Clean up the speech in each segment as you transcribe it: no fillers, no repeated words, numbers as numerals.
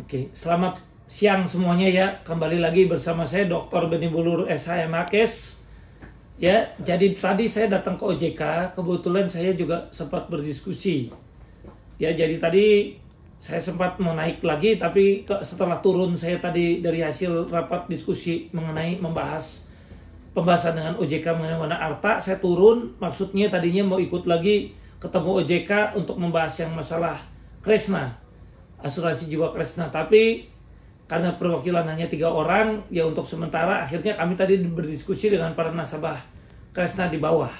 Oke, selamat siang semuanya ya. Kembali lagi bersama saya Dr. Beni Bulur SHM Akes. Ya, jadi tadi saya datang ke OJK, kebetulan saya juga sempat berdiskusi. Ya, jadi tadi saya sempat mau naik lagi, tapi setelah turun saya tadi dari hasil rapat diskusi mengenai membahas pembahasan dengan OJK mengenai warna arta, saya turun. Maksudnya tadinya mau ikut lagi ketemu OJK untuk membahas yang masalah Kresna, asuransi jiwa Kresna, tapi karena perwakilan hanya 3 orang, ya untuk sementara akhirnya kami tadi berdiskusi dengan para nasabah Kresna di bawah.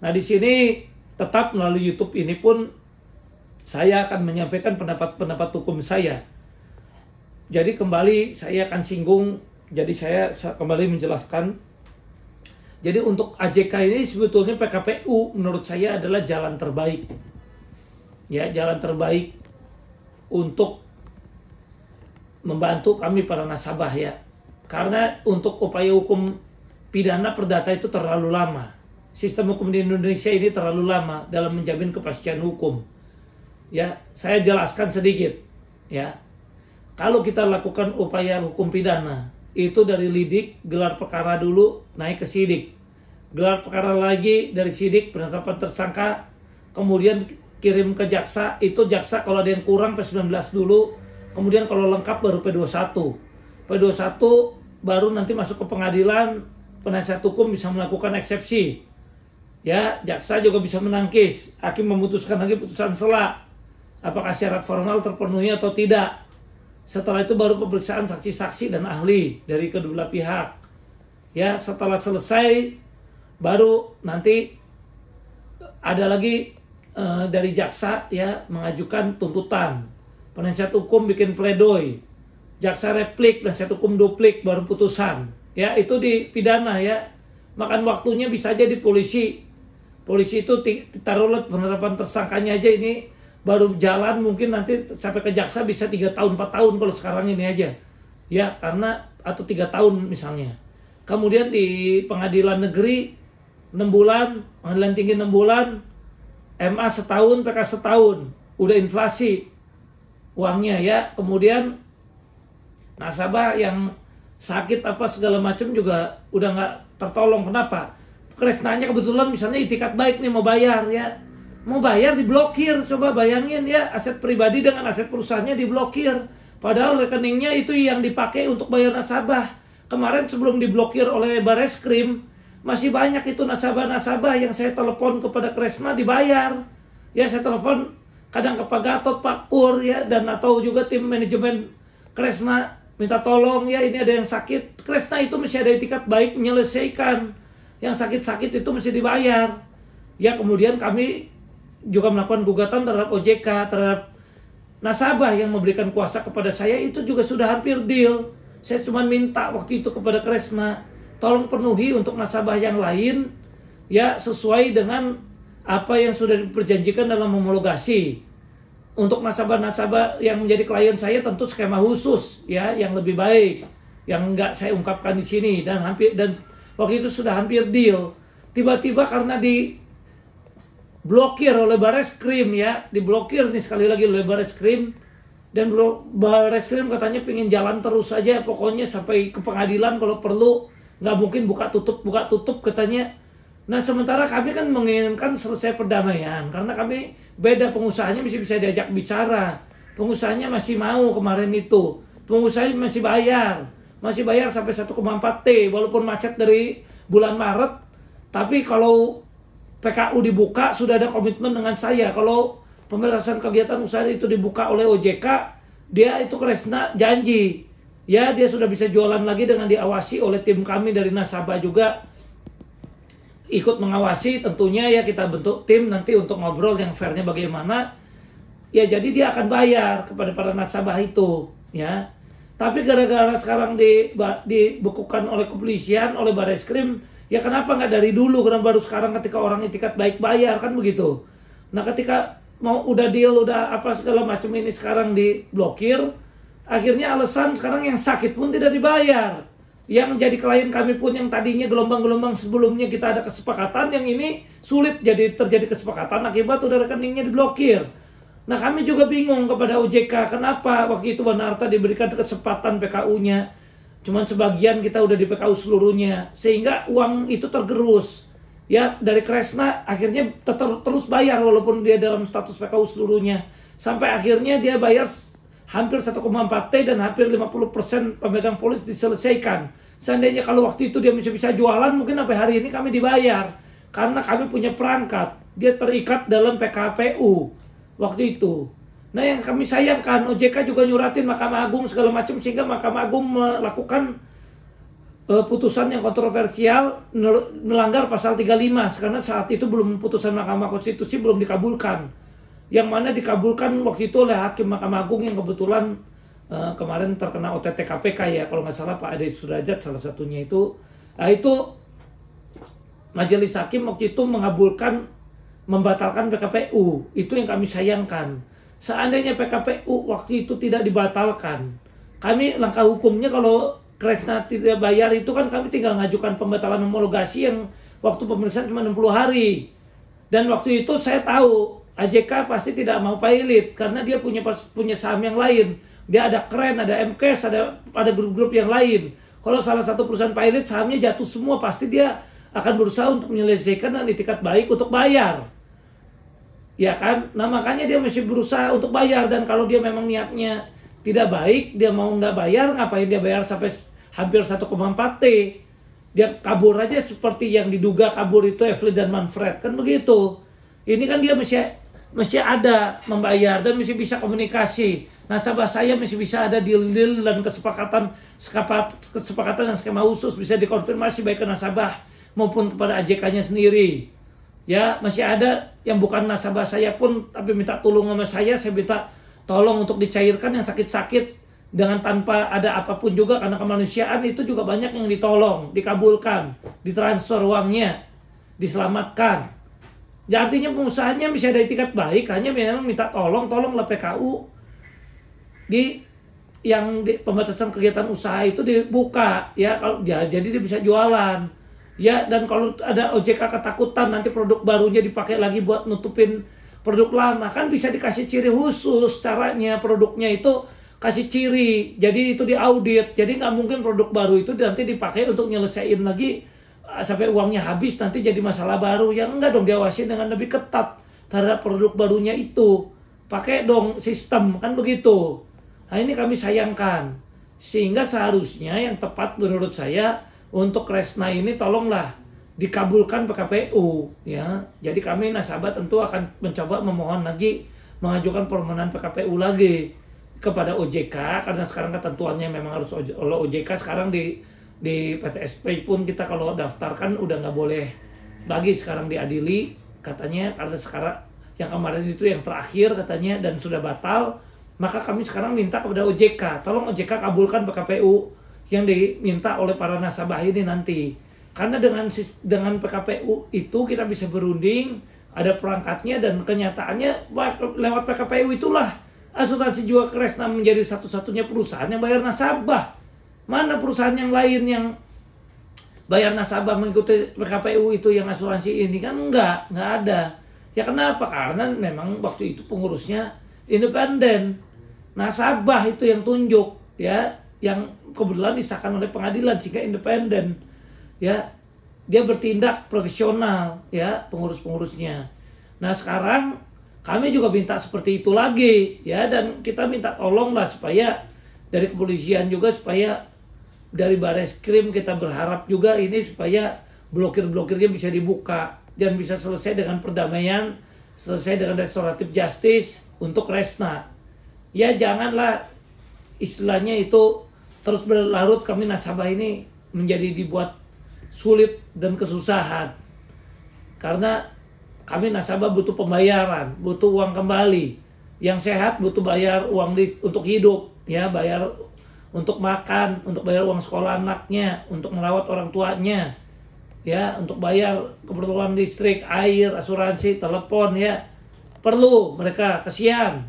Nah, di sini tetap melalui YouTube ini pun saya akan menyampaikan pendapat-pendapat hukum saya. Jadi kembali saya akan singgung, jadi saya kembali menjelaskan. Jadi untuk AJK ini sebetulnya PKPU menurut saya adalah jalan terbaik. Ya, jalan terbaik untuk membantu kami para nasabah ya. Karena untuk upaya hukum pidana perdata itu terlalu lama. Sistem hukum di Indonesia ini terlalu lama dalam menjamin kepastian hukum. Ya, saya jelaskan sedikit ya. Kalau kita lakukan upaya hukum pidana, itu dari lidik, gelar perkara dulu, naik ke sidik. Gelar perkara lagi dari sidik, penetapan tersangka, kemudian kirim ke jaksa, itu jaksa kalau ada yang kurang P19 dulu, kemudian kalau lengkap baru P21. P21 baru nanti masuk ke pengadilan, penasihat hukum bisa melakukan eksepsi. Ya, jaksa juga bisa menangkis, hakim memutuskan lagi putusan sela, apakah syarat formal terpenuhi atau tidak. Setelah itu baru pemeriksaan saksi-saksi dan ahli dari kedua belah pihak. Ya, setelah selesai baru nanti ada lagi dari jaksa ya mengajukan tuntutan. Penasihat hukum bikin pledoi. Jaksa replik, penasihat hukum duplik, baru putusan. Ya, itu di pidana ya. Makan waktunya bisa aja di polisi. Polisi itu taruhlah penetapan tersangkanya aja ini baru jalan mungkin nanti sampai ke jaksa bisa 3 tahun 4 tahun kalau sekarang ini aja. Ya, karena atau 3 tahun misalnya. Kemudian di pengadilan negeri 6 bulan, pengadilan tinggi 6 bulan, MA setahun, PK setahun, udah inflasi uangnya ya. Kemudian nasabah yang sakit apa segala macam juga udah nggak tertolong. Kenapa? Kresnanya kebetulan misalnya itikat baik nih mau bayar ya, mau bayar diblokir. Coba bayangin ya, aset pribadi dengan aset perusahaannya diblokir, padahal rekeningnya itu yang dipakai untuk bayar nasabah. Kemarin sebelum diblokir oleh Bareskrim, masih banyak itu nasabah-nasabah yang saya telepon kepada Kresna dibayar. Ya, saya telepon kadang ke Pak Gatot, Pak Pur ya, dan atau juga tim manajemen Kresna minta tolong ya, ini ada yang sakit. Kresna itu mesti ada itikat baik menyelesaikan. Yang sakit-sakit itu mesti dibayar. Ya, kemudian kami juga melakukan gugatan terhadap OJK, terhadap nasabah yang memberikan kuasa kepada saya, itu juga sudah hampir deal. Saya cuma minta waktu itu kepada Kresna, tolong penuhi untuk nasabah yang lain ya sesuai dengan apa yang sudah diperjanjikan dalam homologasi. Untuk nasabah-nasabah yang menjadi klien saya tentu skema khusus ya yang lebih baik, yang enggak saya ungkapkan di sini, dan waktu itu sudah hampir deal. Tiba-tiba karena diblokir oleh Bareskrim ya, diblokir nih sekali lagi oleh Bareskrim, dan Bareskrim katanya pengen jalan terus aja pokoknya sampai ke pengadilan kalau perlu, nggak mungkin buka tutup katanya. Nah, sementara kami kan menginginkan selesai perdamaian, karena kami beda, pengusahanya bisa diajak bicara, pengusahanya masih mau kemarin itu, pengusahanya masih bayar sampai 1,4 T walaupun macet dari bulan Maret. Tapi kalau PKU dibuka sudah ada komitmen dengan saya, kalau pemberantasan kegiatan usaha itu dibuka oleh OJK, dia itu Kresna janji ya, dia sudah bisa jualan lagi dengan diawasi oleh tim kami dari nasabah juga ikut mengawasi tentunya ya. Kita bentuk tim nanti untuk ngobrol yang fairnya bagaimana ya. Jadi dia akan bayar kepada para nasabah itu ya. Tapi gara-gara sekarang dibekukan oleh kepolisian, oleh Bareskrim, ya kenapa nggak dari dulu, kenapa baru sekarang ketika orang itikat baik bayar, kan begitu. Nah, ketika mau udah deal, udah apa segala macam ini sekarang diblokir, akhirnya alasan sekarang yang sakit pun tidak dibayar. Yang jadi klien kami pun yang tadinya gelombang-gelombang sebelumnya kita ada kesepakatan, yang ini sulit terjadi kesepakatan akibat udah rekeningnya diblokir. Nah, kami juga bingung kepada OJK, kenapa waktu itu Banda Arta diberikan kesempatan PKU-nya, cuman sebagian kita udah di PKU seluruhnya, sehingga uang itu tergerus. Ya, dari Kresna akhirnya terus bayar walaupun dia dalam status PKU seluruhnya. Sampai akhirnya dia bayar hampir 1,4 T dan hampir 50% pemegang polis diselesaikan. Seandainya kalau waktu itu dia bisa jualan, mungkin sampai hari ini kami dibayar. Karena kami punya perangkat, dia terikat dalam PKPU. Waktu itu. Nah, yang kami sayangkan, OJK juga nyuratin Mahkamah Agung segala macam, sehingga Mahkamah Agung melakukan putusan yang kontroversial, melanggar pasal 35, karena saat itu belum putusan Mahkamah Konstitusi belum dikabulkan. Yang mana dikabulkan waktu itu oleh Hakim Mahkamah Agung yang kebetulan kemarin terkena OTT KPK ya, kalau nggak salah Pak Ade Sudrajat salah satunya itu. Nah, itu Majelis Hakim waktu itu mengabulkan membatalkan PKPU. Itu yang kami sayangkan. Seandainya PKPU waktu itu tidak dibatalkan, kami langkah hukumnya kalau Kresna tidak bayar itu kan kami tinggal mengajukan pembatalan homologasi yang waktu pemeriksaan cuma 60 hari. Dan waktu itu saya tahu AJK pasti tidak mau pilot karena dia punya saham yang lain. Dia ada Kren, ada MKS, ada grup-grup yang lain. Kalau salah satu perusahaan pilot sahamnya jatuh semua, pasti dia akan berusaha untuk menyelesaikan dan itikat baik untuk bayar. Ya kan? Nah, makanya dia masih berusaha untuk bayar. Dan kalau dia memang niatnya tidak baik, dia mau nggak bayar, ngapain dia bayar sampai hampir 1,4 T? Dia kabur aja seperti yang diduga kabur itu Evelyn dan Manfred. Kan begitu. Ini kan dia masih ada membayar dan masih bisa komunikasi. Nasabah saya masih bisa ada deal-deal dan kesepakatan dan skema khusus bisa dikonfirmasi baik ke nasabah maupun kepada AJK-nya sendiri. Ya, masih ada yang bukan nasabah saya pun tapi minta tolong sama saya minta tolong untuk dicairkan yang sakit-sakit dengan tanpa ada apapun juga, karena kemanusiaan itu juga banyak yang ditolong, dikabulkan, ditransfer uangnya, diselamatkan. Ya, artinya pengusahanya bisa ada itikat baik, hanya memang minta tolonglah PKU di pembatasan kegiatan usaha itu dibuka ya, kalau ya, jadi dia bisa jualan. Ya, dan kalau ada OJK ketakutan nanti produk barunya dipakai lagi buat nutupin produk lama, kan bisa dikasih ciri khusus caranya, produknya itu kasih ciri, jadi itu diaudit, jadi nggak mungkin produk baru itu nanti dipakai untuk nyelesain lagi sampai uangnya habis nanti jadi masalah baru. Yang enggak dong, diawasin dengan lebih ketat terhadap produk barunya itu, pakai dong sistem, kan begitu. Nah, ini kami sayangkan, sehingga seharusnya yang tepat menurut saya untuk Kresna ini tolonglah dikabulkan PKPU ya. Jadi kami nasabah tentu akan mencoba memohon lagi, mengajukan permohonan PKPU lagi kepada OJK, karena sekarang ketentuannya memang harus oleh OJK. Sekarang di PTSP pun kita kalau daftarkan udah nggak boleh lagi sekarang diadili katanya, karena sekarang yang kemarin itu yang terakhir katanya dan sudah batal. Maka kami sekarang minta kepada OJK, tolong OJK kabulkan PKPU yang diminta oleh para nasabah ini nanti. Karena dengan PKPU itu kita bisa berunding, ada perangkatnya, dan kenyataannya lewat PKPU itulah Asuransi Jiwa Kresna menjadi satu-satunya perusahaan yang bayar nasabah. Mana perusahaan yang lain yang bayar nasabah mengikuti PKPU itu yang asuransi ini? Kan enggak ada. Ya kenapa? Karena memang waktu itu pengurusnya independen. Nasabah itu yang tunjuk ya, yang kebetulan disahkan oleh pengadilan sehingga independen ya, dia bertindak profesional ya pengurus-pengurusnya. Nah, sekarang kami juga minta seperti itu lagi ya, dan kita minta tolonglah supaya dari kepolisian juga, supaya dari Bareskrim kita berharap juga ini supaya blokir-blokirnya bisa dibuka dan bisa selesai dengan perdamaian, selesai dengan restoratif justice untuk Kresna. Ya, janganlah istilahnya itu terus berlarut, kami nasabah ini menjadi dibuat sulit dan kesusahan. Karena kami nasabah butuh pembayaran, butuh uang kembali. Yang sehat butuh bayar uang untuk hidup, ya, bayar untuk makan, untuk bayar uang sekolah anaknya, untuk merawat orang tuanya, ya, untuk bayar keperluan listrik, air, asuransi, telepon, ya. Perlu mereka, kasihan.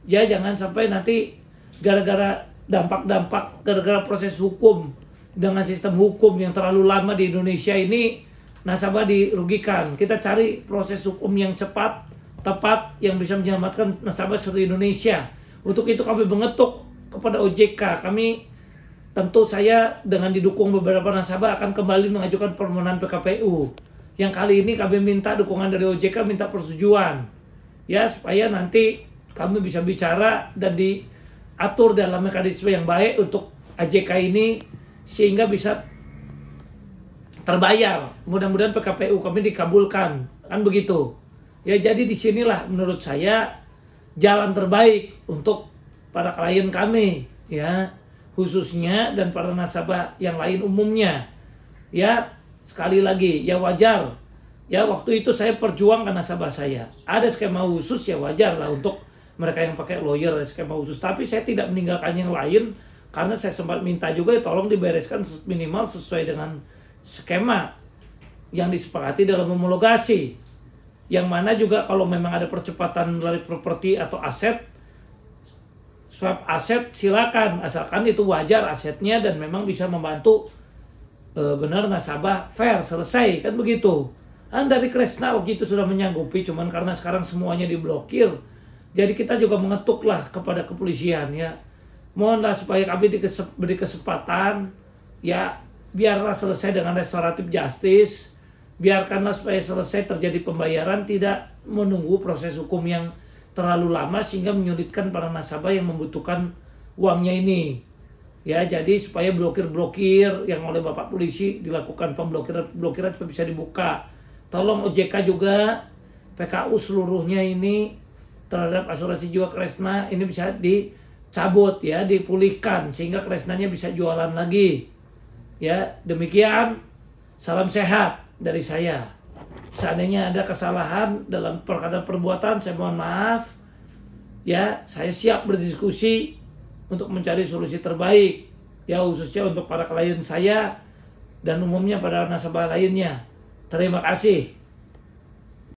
Ya, jangan sampai nanti gara-gara dampak-dampak, gara-gara proses hukum dengan sistem hukum yang terlalu lama di Indonesia ini, nasabah dirugikan. Kita cari proses hukum yang cepat, tepat yang bisa menyelamatkan nasabah seluruh Indonesia. Untuk itu kami mengetuk kepada OJK. Tentu saya dengan didukung beberapa nasabah akan kembali mengajukan permohonan PKPU. Yang kali ini kami minta dukungan dari OJK, minta persetujuan. Ya, supaya nanti kami bisa bicara dan diatur dalam mekanisme yang baik untuk AJK ini sehingga bisa terbayar. Mudah-mudahan PKPU kami dikabulkan. Kan begitu. Ya, jadi disinilah menurut saya jalan terbaik untuk para klien kami, ya, khususnya, dan para nasabah yang lain umumnya. Ya, sekali lagi, ya wajar. Ya, waktu itu saya perjuangkan nasabah saya. Ada skema khusus, ya wajar lah untuk mereka yang pakai lawyer, skema khusus. Tapi saya tidak meninggalkan yang lain karena saya sempat minta juga ya tolong dibereskan minimal sesuai dengan skema yang disepakati dalam homologasi. Yang mana juga kalau memang ada percepatan dari properti atau aset, swap aset silakan, asalkan itu wajar asetnya dan memang bisa membantu benar nasabah fair, selesai, kan begitu. Dan dari Kresna waktu itu sudah menyanggupi, cuman karena sekarang semuanya diblokir, jadi kita juga mengetuklah kepada kepolisian, ya, mohonlah supaya kami diberi kesempatan, ya, biarlah selesai dengan restoratif justice. Biarkanlah supaya selesai terjadi pembayaran, tidak menunggu proses hukum yang terlalu lama sehingga menyulitkan para nasabah yang membutuhkan uangnya ini. Ya, jadi supaya blokir-blokir yang oleh Bapak Polisi dilakukan pemblokiran supaya bisa dibuka. Tolong OJK juga PKU seluruhnya ini terhadap asuransi jiwa Kresna ini bisa dicabut, ya, dipulihkan sehingga Kresnanya bisa jualan lagi. Ya, demikian. Salam sehat dari saya. Seandainya ada kesalahan dalam perkataan perbuatan, saya mohon maaf. Ya, saya siap berdiskusi untuk mencari solusi terbaik. Ya, khususnya untuk para klien saya dan umumnya pada nasabah lainnya. Terima kasih.